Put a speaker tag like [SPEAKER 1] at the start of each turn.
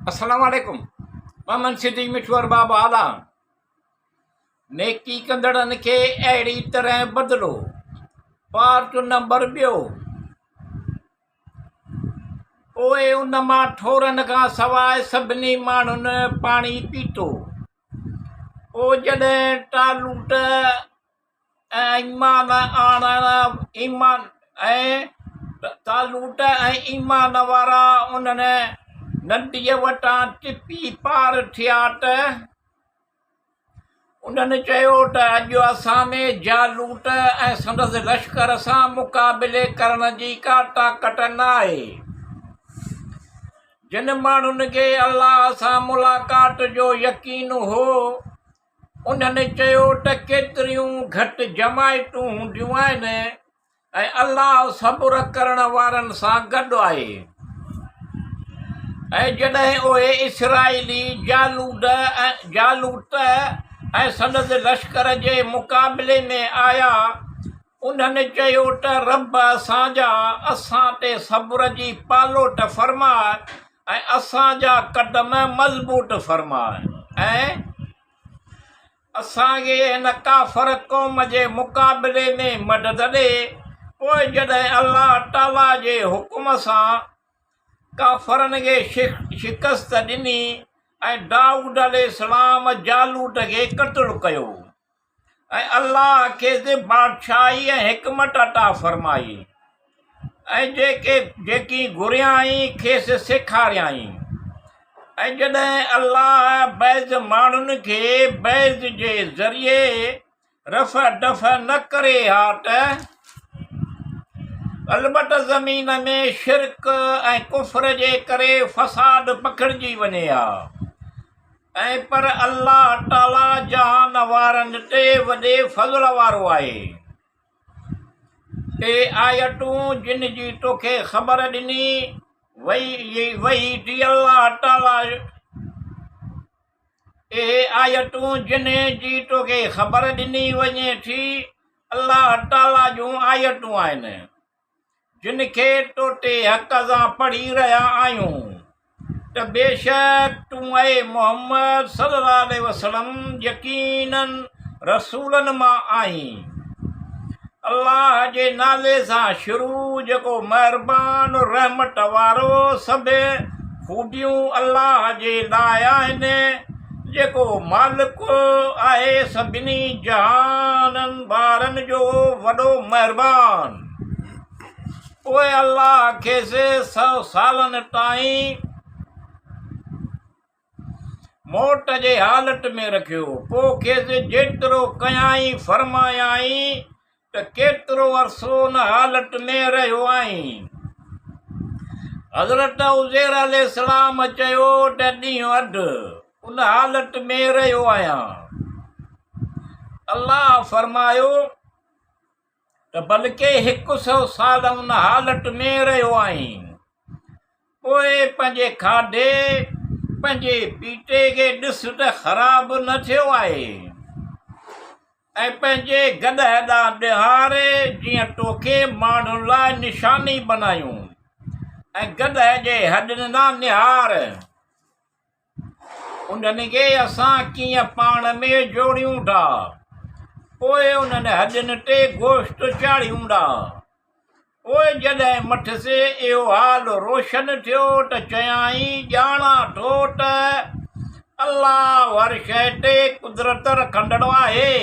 [SPEAKER 1] अस्सलाम वालेकुम। मां सिद्दीक़ मिठवार बाबा आला। नेकी कंदड़नि खे अहिड़ी तरह बदिलो। Part number 2। पोइ उन मां ठोरनि खां सवाइ सभिनी माण्हुनि पाणी पीतो। पोइ जॾहिं टालूट ऐं ईमान वारा उन्हनि नदीअ वटां टिपी पार थिया त उन्हनि चयो त अॼु असां में जालूट ऐं संदसि लश्कर सां मुक़ाबिले करण जी का ताक़त न आहे। जिन माण्हुनि खे अलाह सां मुलाक़ात जो यकीन हो उन्हनि चयो त केतिरियूं घटि जमायतूं हूंदियूं आहिनि ऐं अलाह सब्र करण वारनि सां गॾु आहे। ऐं जॾहिं उहे इसराइली जालूत ऐं संदसि लश्कर जे मुक़ाबिले में आया उन्हनि चयो त रब असां ते सब्र जी पालोट फरमाए ऐं असांजा क़दम मज़बूत फरमाए ऐं असांखे हिन काफ़र क़ौम जे मुक़ाबिले में मदद ॾे। पोइ जॾहिं अलाह ताला जे हुकुम सां काफ़रनि खे शिकस्त ॾिनी ऐं दाऊद अलैहिस्सलाम जालूत खे क़त्ल कयो ऐं अलाह खेसि बादशाही ऐं हिकमत अता फरमाई ऐं जेकी घुरियाई खेसि सेखारियाई। ऐं जॾहिं अलाह बैज़ माण्हुनि खे बैज़ जे ज़रिए रफ़ दफ़ न करे हा त अलबत ज़मीन में शिरक ऐं कुफ्र जे करे फ़साद पखिड़िजी वञे हा। ऐं पर अलाह ताला जहान वारनि ते वॾे फज़ल वारो आहे। टे आयतूं जिन जी तोखे ख़बर ॾिनी वई थी अलाह ताला आयतूं जिन जी तोखे ख़बर ॾिनी वञे थी अलाह ताला जूं आयतूं आहिनि जिन खे तो ते हक़ सां पढ़ी रहिया आहियूं त बेशक तूं ऐं मोहम्मद सल्लल्लाहु अलैहि वसल्लम यकीनन रसूलनि मां आहीं। अलाह जे नाले सां शुरू जेको महिरबान रहमत वारो। सभु खूबियूं अलाह जे लाइ आहिनि जेको मालिक आहे सभिनी जहाननि वारनि जो वॾो महिरबान। पोइ अलाह खेसि 100 सालनि ताईं मौत जे हालत में रखियो। पोइ खेसि जेतिरो कयाई फरमायाई त केतिरो अरसो उन हालत में रहियो आहीं। हज़रत उज़ैर अलैहिस्सलाम चयो त ॾींहुं अधु उन हालत में रहियो आहियां। अलाह फरमायो त बल्कि 100 साल उन हालत में रहियो आहीं। पोइ पंहिंजे खाधे पंहिंजे पीते खे ॾिस त ख़राब न थियो आहे ऐं पंहिंजे गॾ हेॾा निहारे जीअं तोखे माण्हुनि लाइ निशानी बनायूं ऐं गॾ जे हॾनि ना निहार। उन्हनि खे असां कीअं पाण में जोड़ियूं था पोइ उन्हनि हॾनि ते गोश्त चाढ़ियूं था। पोइ जॾहिं मठिसे इहो हाल रोशन थियो त चयाई ॼाणा थो त अलाह हर शइ ते कुदरत रखंदड़ आहे।